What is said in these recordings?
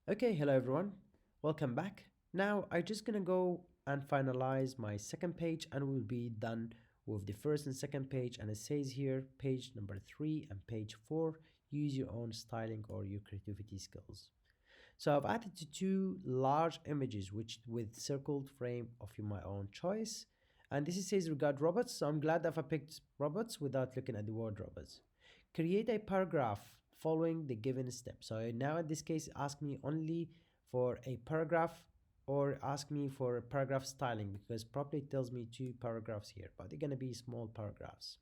Okay, hello everyone. Welcome back. Now I'm just gonna go and finalize my second page and we'll be done with the first and second page, and it says here page number 3 and page 4, use your own styling or your creativity skills. So I've added the two large images which with circled frame of my own choice, and this says regard robots, so I'm glad that I picked robots without looking at the word robots. Create a paragraph following the given step. So now in this case ask me only for a paragraph or ask me for a paragraph styling, because probably it tells me two paragraphs here, but they're going to be small paragraphs.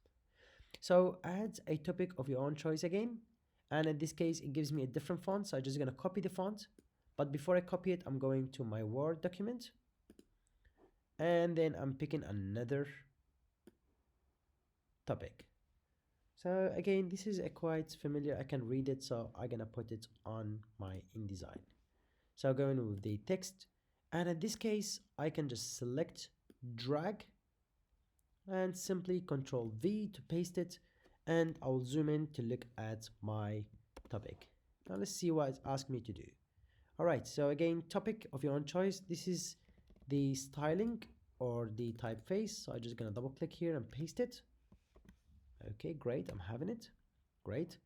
So add a topic of your own choice again, and in this case it gives me a different font, so I'm just going to copy the font. But before I copy it, I'm going to my Word document, and then I'm picking another topic. So again, this is a quite familiar, I can read it, so I'm gonna put it on my InDesign. So going with the text, and in this case I can just select, drag, and simply Control V to paste it, and I'll zoom in to look at my topic. Now let's see what it asked me to do. Alright, so again, topic of your own choice. This is the styling or the typeface, so I'm just gonna double click here and paste it. Okay, great, I'm having it. Great.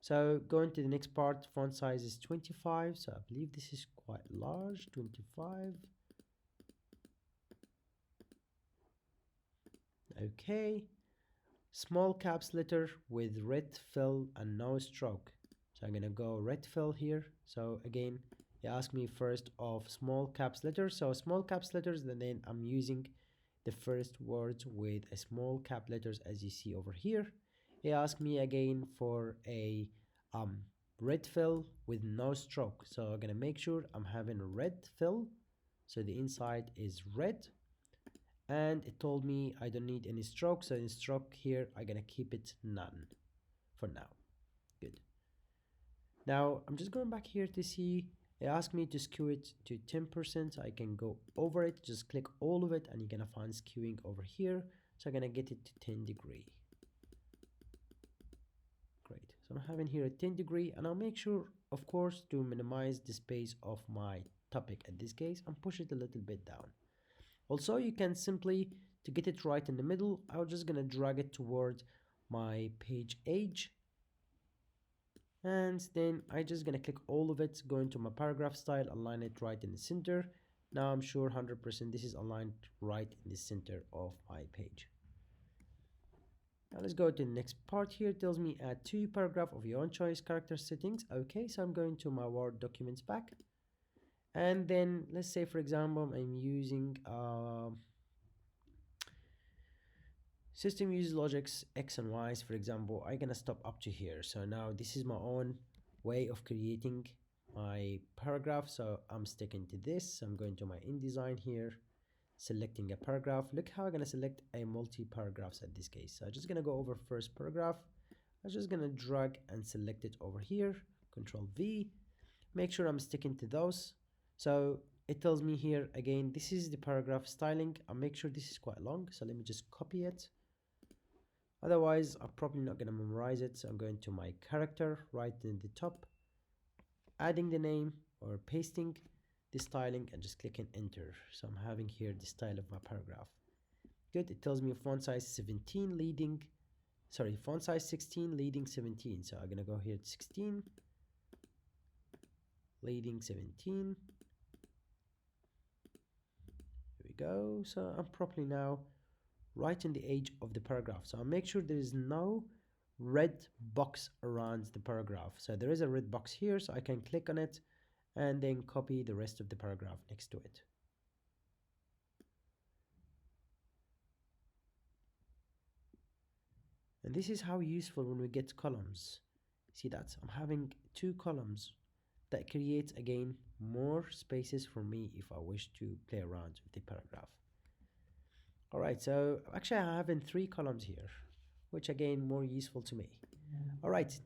So going to the next part, font size is 25, so I believe this is quite large, 25. Okay. Small caps letter with red fill and no stroke. So I'm gonna go red fill here. So again, you ask me first of small caps letters. So small caps letters, and then I'm using the first words with a small cap letters as you see over here. He asked me again for a um, red fill with no stroke. So I'm gonna make sure I'm having a red fill. So the inside is red, and it told me I don't need any stroke, so in stroke here I'm gonna keep it none for now. Good. Now I'm just going back here to see, it asked me to skew it to 10%, so I can go over it, just click all of it and you're gonna find skewing over here. So I'm gonna get it to 10 degree. Great, so I'm having here a 10 degree, and I'll make sure of course to minimize the space of my topic in this case and push it a little bit down. Also, you can simply, to get it right in the middle, I'm just gonna drag it toward my page edge, and then I just gonna click all of it, go into my paragraph style, align it right in the center. Now I'm sure 100% this is aligned right in the center of my page. Now let's go to the next part here. It tells me add two paragraph of your own choice character settings. Okay, so I'm going to my Word documents back, and then let's say for example I'm using system uses logics X and Y's, for example. I'm gonna stop up to here. So now this is my own way of creating my paragraph. So I'm sticking to this. I'm going to my InDesign here, selecting a paragraph. Look how I'm gonna select a multi-paragraphs at this case. So I'm just gonna go over first paragraph. I'm just gonna drag and select it over here. Control V. Make sure I'm sticking to those. So it tells me here again, this is the paragraph styling. I'll make sure this is quite long. So let me just copy it. Otherwise, I'm probably not going to memorize it. So I'm going to my character right in the top, adding the name or pasting the styling and just clicking enter. So I'm having here the style of my paragraph. Good. It tells me font size 17 leading, sorry, font size 16 leading 17. So I'm going to go here to 16 leading 17. Here we go. So I'm properly now right in the edge of the paragraph. So I'll make sure there is no red box around the paragraph. So there is a red box here, so I can click on it and then copy the rest of the paragraph next to it. And this is how useful when we get columns. See that? I'm having two columns that creates again more spaces for me if I wish to play around with the paragraph. Alright, so actually I have in three columns here, which again more useful to me. Alright,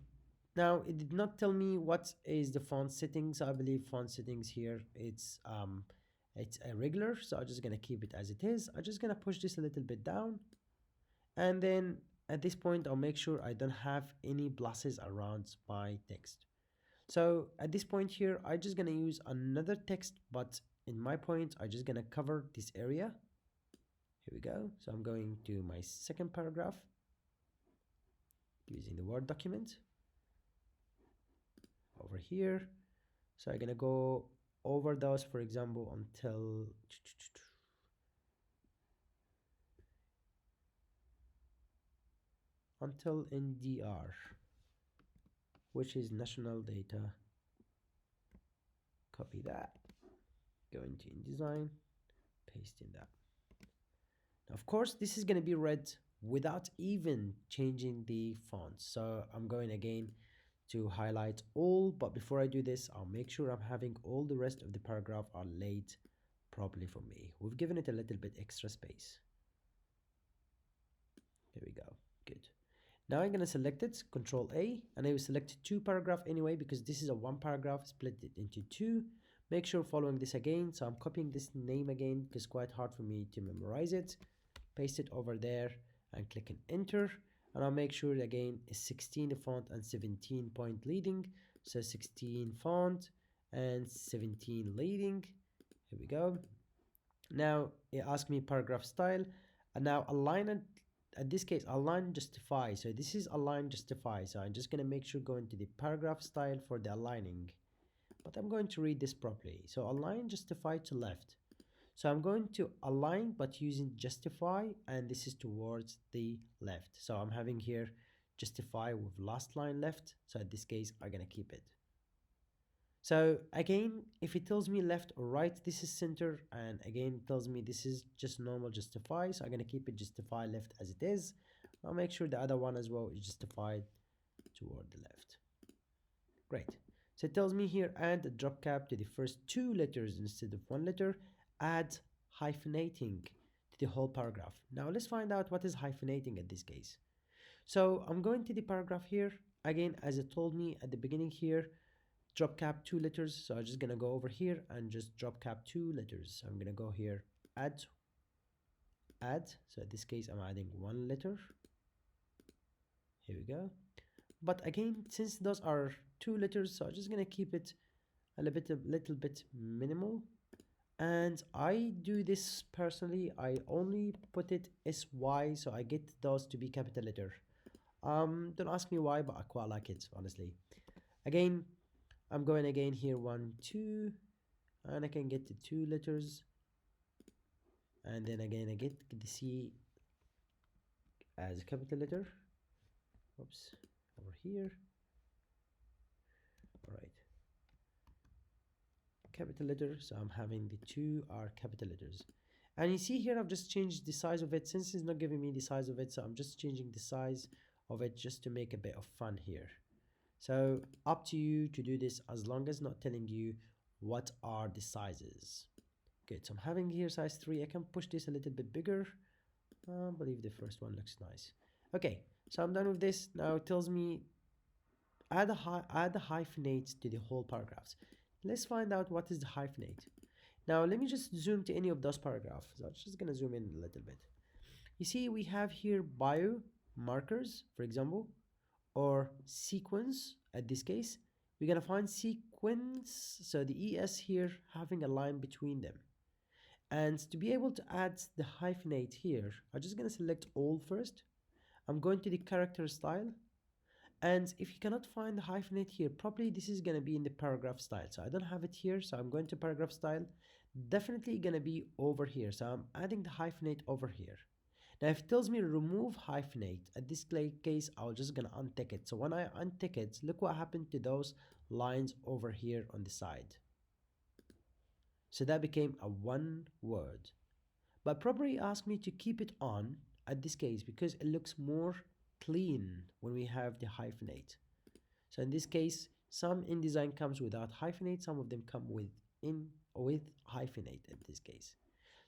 now it did not tell me what is the font settings. I believe font settings here it's a regular, so I'm just gonna keep it as it is. I'm just gonna push this a little bit down, and then at this point I'll make sure I don't have any blushes around my text. So at this point here, I'm just gonna use another text, but in my point, I'm just gonna cover this area. Here we go. So I'm going to my second paragraph using the Word document over here. So I'm gonna go over those, for example, until NDR, which is national data. Copy that, go into InDesign, paste in that. Now, of course, this is going to be read without even changing the font. So I'm going again to highlight all, but before I do this, I'll make sure I'm having all the rest of the paragraph are laid properly for me. We've given it a little bit extra space. There we go, good. Now I'm going to select it, Control A, and I will select two paragraph anyway because this is a one paragraph, split it into two. Make sure following this again, so I'm copying this name again because it's quite hard for me to memorize it. Paste it over there and click and enter, and I'll make sure again is 16 the font and 17 point leading, so 16 font and 17 leading. Here we go. Now it asks me paragraph style, and now align it. At this case, align justify. So this is align justify. So I'm just gonna make sure go into the paragraph style for the aligning, but I'm going to read this properly. So align justify to left. So I'm going to align but using justify, and this is towards the left. So I'm having here justify with last line left. So in this case, I'm gonna keep it. So again, if it tells me left or right, this is center, and again it tells me this is just normal justify, so I'm gonna keep it justify left as it is. I'll make sure the other one as well is justified toward the left. Great. So it tells me here add a drop cap to the first two letters instead of one letter, add hyphenating to the whole paragraph. Now let's find out what is hyphenating in this case. So I'm going to the paragraph here, again as it told me at the beginning here, drop cap two letters. So I'm just gonna go over here and just drop cap two letters. So I'm gonna go here, add. So in this case, I'm adding one letter. Here we go. But again, since those are two letters, so I'm just gonna keep it a little bit minimal. And I do this personally. I only put it SY, so I get those to be capital letter. Don't ask me why, but I quite like it, honestly. Again, I'm going again here, 1, 2, and I can get the two letters, and then again I get the C as a capital letter. Oops, over here. All right, capital letter. So I'm having the two are capital letters, and you see here I've just changed the size of it since it's not giving me the size of it. So I'm just changing the size of it just to make a bit of fun here. So up to you to do this as long as not telling you what are the sizes. Good, so I'm having here size 3. I can push this a little bit bigger. I believe the first one looks nice. Okay, so I'm done with this. Now it tells me add the hyphenate to the whole paragraphs. Let's find out what is the hyphenate. Now let me just zoom to any of those paragraphs. So I'm just gonna zoom in a little bit. You see we have here bio markers, for example, or sequence. At this case, we're gonna find sequence, so the ES here having a line between them. And to be able to add the hyphenate here, I'm just gonna select all first. I'm going to the character style, and if you cannot find the hyphenate here, probably this is gonna be in the paragraph style. So I don't have it here, so I'm going to paragraph style. Definitely gonna be over here, so I'm adding the hyphenate over here. Now if it tells me remove hyphenate, at this case I'm just gonna untick it. So when I untick it, look what happened to those lines over here on the side. So that became a one word. But probably ask me to keep it on at this case because it looks more clean when we have the hyphenate. So in this case, some InDesign comes without hyphenate, some of them come with hyphenate in this case.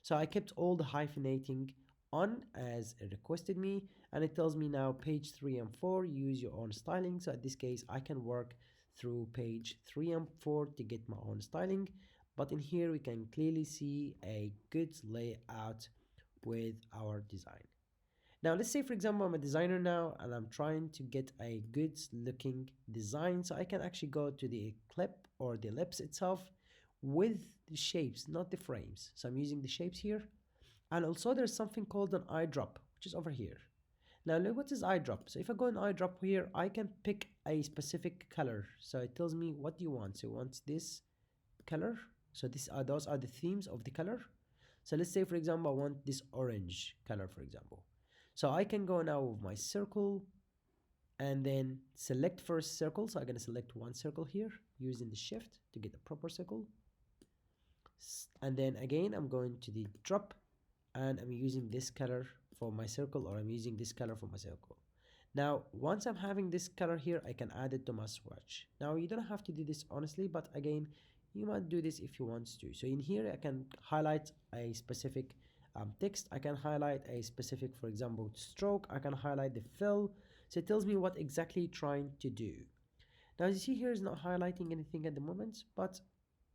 So I kept all the hyphenating on as it requested me, and it tells me now page 3 and 4 use your own styling. So in this case I can work through page 3 and 4 to get my own styling, but in here we can clearly see a good layout with our design. Now, let's say, for example, I'm a designer now and I'm trying to get a good looking design. So I can actually go to the clip or the ellipse itself with the shapes, not the frames. So I'm using the shapes here. And also there's something called an eyedrop, which is over here. Now look what is eyedrop. So if I go in eyedrop here, I can pick a specific color. So it tells me what do you want. So you want this color. So those are the themes of the color. So let's say for example I want this orange color for example. So I can go now with my circle and then select first circle. So I'm going to select one circle here using the shift to get a proper circle. And then again I'm going to the drop and I'm using this color for my circle, or I'm using this color for my circle. Now once I'm having this color here, I can add it to my swatch. Now you don't have to do this honestly, but again you might do this if you want to. So in here I can highlight a specific text. I can highlight a specific, for example, stroke. I can highlight the fill. So it tells me what exactly trying to do. Now as you see here is not highlighting anything at the moment, but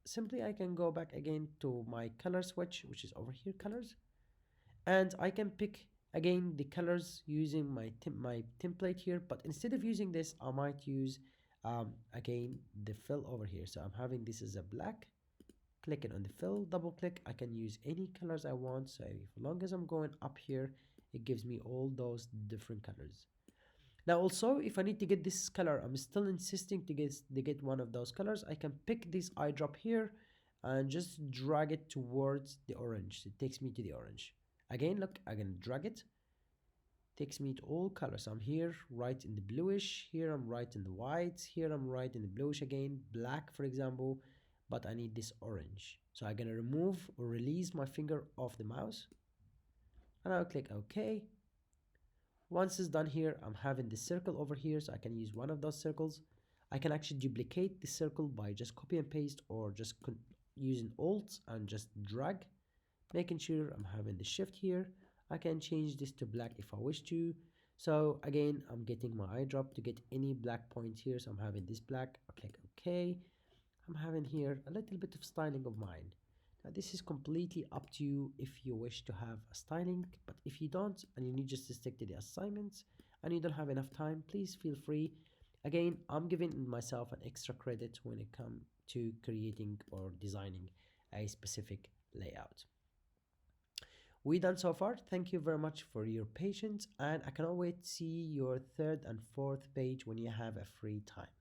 simply I can go back again to my color switch, which is over here, colors, and I can pick again the colors using my template here. But instead of using this, I might use again the fill over here. So I'm having this as a black. Clicking on the fill, double click, I can use any colors I want. So as long as I'm going up here, it gives me all those different colors. Now also, if I need to get this color, I'm still insisting to get one of those colors. I can pick this eyedrop here and just drag it towards the orange. It takes me to the orange. Again, look, I can drag it. Takes me to all colors. I'm here right in the bluish. Here I'm right in the white. Here I'm right in the bluish again. Black, for example. But I need this orange. So I'm gonna remove or release my finger off the mouse. And I'll click OK. Once it's done here, I'm having the circle over here, so I can use one of those circles. I can actually duplicate the circle by just copy and paste, or just using Alt and just drag, making sure I'm having the shift here. I can change this to black if I wish to. So again, I'm getting my eyedrop to get any black point here. So I'm having this black. I click OK. I'm having here a little bit of styling of mine. Now this is completely up to you if you wish to have a styling, but if you don't and you need just to stick to the assignments and you don't have enough time, please feel free. Again, I'm giving myself an extra credit when it comes to creating or designing a specific layout. We done so far. Thank you very much for your patience, and I cannot wait to see your third and fourth page when you have a free time.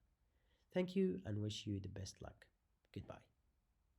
Thank you and wish you the best luck. Goodbye.